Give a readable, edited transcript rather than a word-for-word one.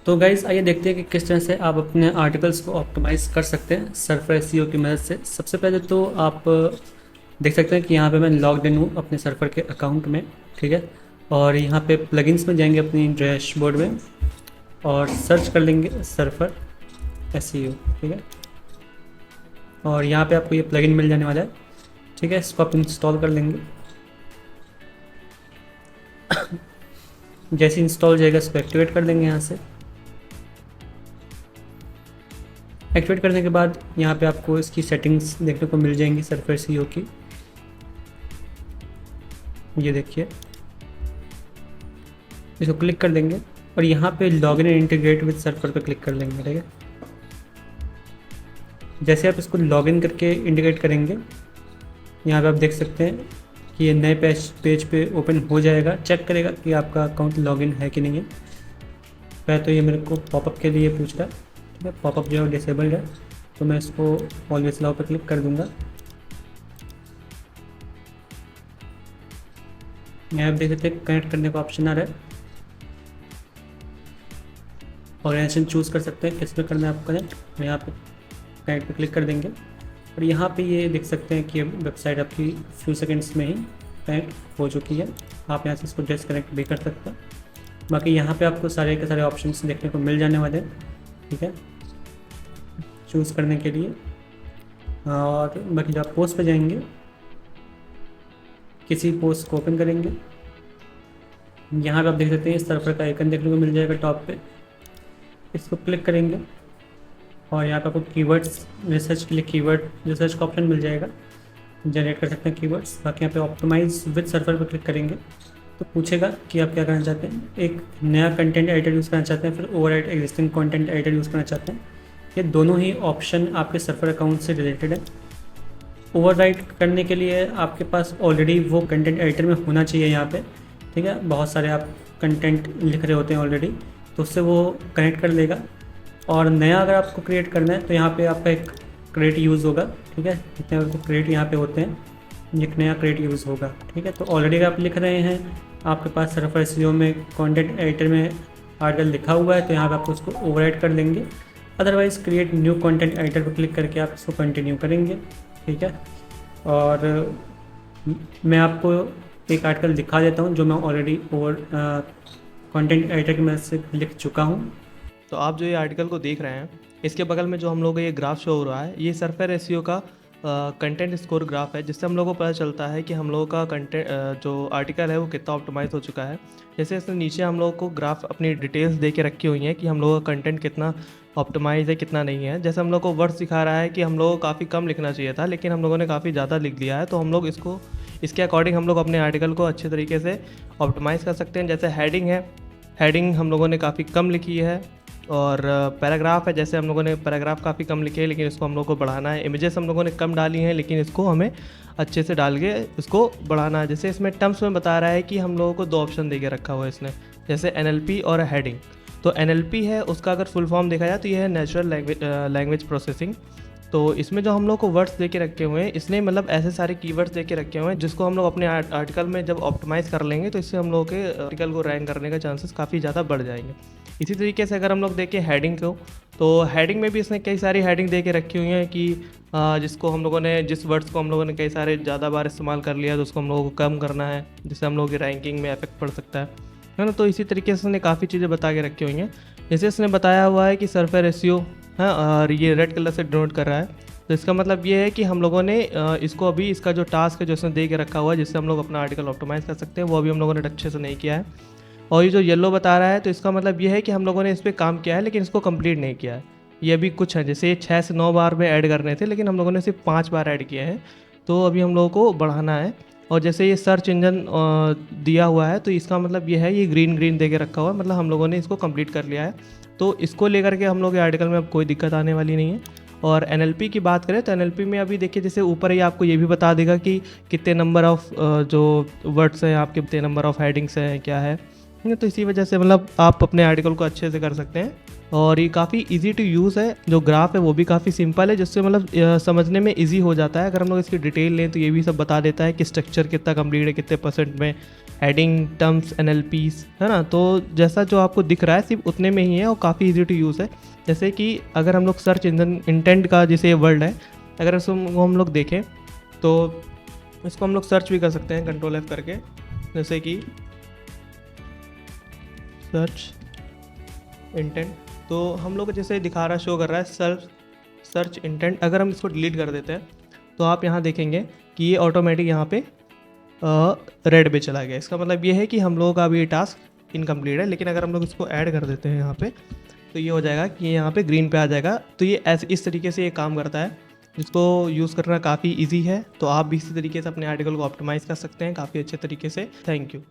तो गाइज़ आइए देखते हैं कि किस तरह से आप अपने आर्टिकल्स को ऑप्टिमाइज़ कर सकते हैं सर्फर एसईओ की मदद से। सबसे पहले तो आप देख सकते हैं कि यहाँ पे मैं लॉग्ड इन हूँ अपने सर्फर के अकाउंट में, ठीक है। और यहाँ पे प्लगइन्स में जाएंगे अपनी डैशबोर्ड में और सर्च कर लेंगे सर्फर एसईओ, ठीक है। और यहाँ पे आपको ये प्लगइन मिल जाने वाला है, ठीक है। इसको आप इंस्टॉल कर लेंगे। जैसे इंस्टॉल हो जाएगा इसको एक्टिवेट कर देंगे यहाँ से। एक्टिवेट करने के बाद यहाँ पे आपको इसकी सेटिंग्स देखने को मिल जाएंगी सर्फर एसईओ की। ये देखिए, इसको क्लिक कर देंगे और यहाँ पे login and integrate with surfer पे क्लिक कर लेंगे, ठीक है। जैसे आप इसको लॉगिन करके इंटीग्रेट करेंगे, यहाँ पे आप देख सकते हैं कि ये नए पेज पे ओपन हो जाएगा। चेक करेगा कि आपका अकाउंट लॉगिन है कि नहीं है। पहले तो ये मेरे को पॉपअप के लिए पूछ रहा है, ठीक है। पॉपअप जो है डिसेबल्ड है, तो मैं इसको ऑलवेज अलाउ पर क्लिक कर दूंगा। यहाँ आप देख सकते हैं कनेक्ट करने का ऑप्शन आ रहा है। ऑर्गेनाइजेशन चूज़ कर सकते हैं किस पे करना है आपको कनेक्ट। यहाँ पे कनेक्ट पे क्लिक कर देंगे और यहाँ पे ये देख सकते हैं कि वेबसाइट आपकी फ्यू सेकंड्स में ही कनेक्ट हो चुकी है। आप यहाँ से इसको डिसकनेक्ट भी कर सकते हैं। बाकी यहाँ पे आपको सारे के सारे ऑप्शंस देखने को मिल जाने वाले हैं, ठीक है, चूज़ करने के लिए। और बाकी जब आप पोस्ट पे जाएंगे, किसी पोस्ट को ओपन करेंगे, यहाँ पे आप देख सकते हैं इस सर्फर का आइकन देखने को मिल जाएगा टॉप पे। इसको क्लिक करेंगे और यहाँ पे आपको कीवर्ड्स रिसर्च के लिए कीवर्ड रिसर्च का ऑप्शन मिल जाएगा, जनरेट कर सकते हैं कीवर्ड्स। बाकी यहाँ पे ऑप्टिमाइज विद सर्फर पर क्लिक करेंगे तो पूछेगा कि आप क्या करना चाहते हैं, एक नया कंटेंट एडिटर यूज़ करना चाहते हैं, फिर overwrite existing content editor use करना चाहते हैं। ये दोनों ही ऑप्शन आपके सर्फर अकाउंट से रिलेटेड है। ओवरराइट करने के लिए आपके पास ऑलरेडी वो कंटेंट एडिटर में होना चाहिए यहाँ पे, ठीक है। बहुत सारे आप कंटेंट लिख रहे होते हैं ऑलरेडी, तो उससे वो कनेक्ट कर लेगा। और नया अगर आपको क्रिएट करना है तो यहाँ पे आपका एक क्रिएट यूज़ होगा, ठीक है। जितने आपको क्रिएट यहाँ पे होते हैं, एक नया क्रिएट यूज़ होगा, ठीक है। तो ऑलरेडी अगर आप लिख रहे हैं, आपके पास सर्फर एसईओ में कंटेंट एडिटर में आर्टिकल लिखा हुआ है, तो यहाँ पे आप उसको ओवरराइट कर देंगे। Otherwise create new content editor पर क्लिक करके आप इसको कंटिन्यू करेंगे, ठीक है। और मैं आपको एक आर्टिकल दिखा देता हूँ जो मैं ऑलरेडी कंटेंट एडिटर की मदद से लिख चुका हूँ। तो आप जो ये आर्टिकल को देख रहे हैं, इसके बगल में जो हम लोग को ये ग्राफ शो हो रहा है, ये सर्फर एसईओ का कंटेंट स्कोर ग्राफ है, जिससे हम लोगों को पता चलता है कि हम लोगों का कंटेंट जो आर्टिकल है वो कितना ऑप्टिमाइज हो चुका है। जैसे इसमें नीचे हम लोगों को ग्राफ अपनी डिटेल्स दे के रखी हुई हैं कि हम लोगों का कंटेंट कितना ऑप्टिमाइज है कितना नहीं है। जैसे हम लोग को वर्ड्स दिखा रहा है कि हम लोगों को काफ़ी कम लिखना चाहिए था, लेकिन हम लोगों ने काफ़ी ज़्यादा लिख दिया है। तो हम लोग इसके अकॉर्डिंग हम लोग अपने आर्टिकल को अच्छे तरीके से ऑप्टिमाइज़ कर सकते हैं। जैसे हेडिंग है, हेडिंग हम लोगों ने काफ़ी कम लिखी है। और पैराग्राफ है, जैसे हम लोगों ने पैराग्राफ काफ़ी कम लिखे हैं, लेकिन इसको हम लोग को बढ़ाना है। इमेजेस हम लोगों ने कम डाली हैं, लेकिन इसको हमें अच्छे से डाल के इसको बढ़ाना है। जैसे इसमें टर्म्स में बता रहा है कि हम लोगों को दो ऑप्शन दे के रखा हुआ है इसने, जैसे NLP और हेडिंग। तो NLP है, उसका अगर फुल फॉर्म देखा जाए तो यह है नेचुरल लैंग्वेज प्रोसेसिंग। तो इसमें जो हम लोग को वर्ड्स दे के रखे हुए हैं, इसने मतलब ऐसे सारे कीवर्ड्स दे के रखे हुए हैं जिसको हम लोग अपने आर्टिकल में जब ऑप्टिमाइज़ कर लेंगे तो इससे हम लोगों के आर्टिकल को रैंक करने का चांसेस काफ़ी ज़्यादा बढ़ जाएंगे। इसी तरीके से अगर हम लोग देखें हेडिंग को, तो हेडिंग में भी इसने कई सारी हेडिंग दे के रखी हुई हैं कि जिसको हम लोगों ने जिस वर्ड्स को हम लोगों ने कई सारे ज़्यादा बार इस्तेमाल कर लिया तो उसको हम लोगों को कम करना है, जिससे हम लोगों की रैंकिंग में इफेक्ट पड़ सकता है ना। तो इसी तरीके से उसने काफ़ी चीज़ें बता के रखी हुई हैं। जैसे इसने बताया हुआ है कि सर्फर एसईओ है, और ये रेड कलर से डिनोट कर रहा है, तो इसका मतलब ये है कि हम लोगों ने इसको अभी इसका जो टास्क है जो इसने दे के रखा हुआ है जिससे हम लोग अपना आर्टिकल ऑप्टिमाइज़ कर सकते हैं, वो अभी हम लोगों ने अच्छे से नहीं किया है। और ये जो येलो बता रहा है, तो इसका मतलब ये है कि हम लोगों ने इस पर काम किया है लेकिन इसको कंप्लीट नहीं किया है। ये अभी कुछ है, जैसे 6 से 9 बार में ऐड करने थे, लेकिन हम लोगों ने सिर्फ 5 बार ऐड किया है, तो अभी हम लोगों को बढ़ाना है। और जैसे ये सर्च इंजन दिया हुआ है, तो इसका मतलब ये है, ये ग्रीन दे के रखा हुआ है, मतलब हम लोगों ने इसको कंप्लीट कर लिया है। तो इसको लेकर के हम लोग के आर्टिकल में अब कोई दिक्कत आने वाली नहीं है। और NLP की बात करें तो NLP में अभी देखिए, जैसे ऊपर ही आपको ये भी बता देगा कि कितने नंबर ऑफ़ जो वर्ड्स हैं आपके, कितने नंबर ऑफ़ हेडिंग्स हैं, क्या है। तो इसी वजह से मतलब आप अपने आर्टिकल को अच्छे से कर सकते हैं। और ये काफ़ी इजी टू यूज़ है, जो ग्राफ है वो भी काफ़ी सिंपल है, जिससे मतलब समझने में इजी हो जाता है। अगर हम लोग इसकी डिटेल लें तो ये भी सब बता देता है कि स्ट्रक्चर कितना कंप्लीट है, कितने परसेंट में, हेडिंग, टर्म्स, एनएलपीस, है ना। तो जैसा जो आपको दिख रहा है सिर्फ उतने में ही है और काफ़ी इजी टू यूज़ है। जैसे कि अगर हम लोग सर्च इंजन इंटेंट का जैसे वर्ड है, अगर इसको हम लोग देखें तो इसको हम लोग सर्च भी कर सकते हैं कंट्रोल F करके, जैसे कि सर्च इंटेंट। तो हम लोग को जैसे दिखा रहा, शो कर रहा है सर्च इंटेंट। अगर हम इसको डिलीट कर देते हैं तो आप यहाँ देखेंगे कि ये ऑटोमेटिक यहाँ पे रेड पे चला गया। इसका मतलब ये है कि हम लोगों का अभी ये टास्क इनकम्प्लीट है। लेकिन अगर हम लोग इसको ऐड कर देते हैं यहाँ पे, तो ये हो जाएगा कि यहाँ पे ग्रीन पे आ जाएगा। तो ये ऐसे इस तरीके से ये काम करता है, जिसको यूज़ करना काफ़ी ईजी है। तो आप भी इसी तरीके से अपने आर्टिकल को ऑप्टिमाइज़ कर सकते हैं काफ़ी अच्छे तरीके से। Thank you.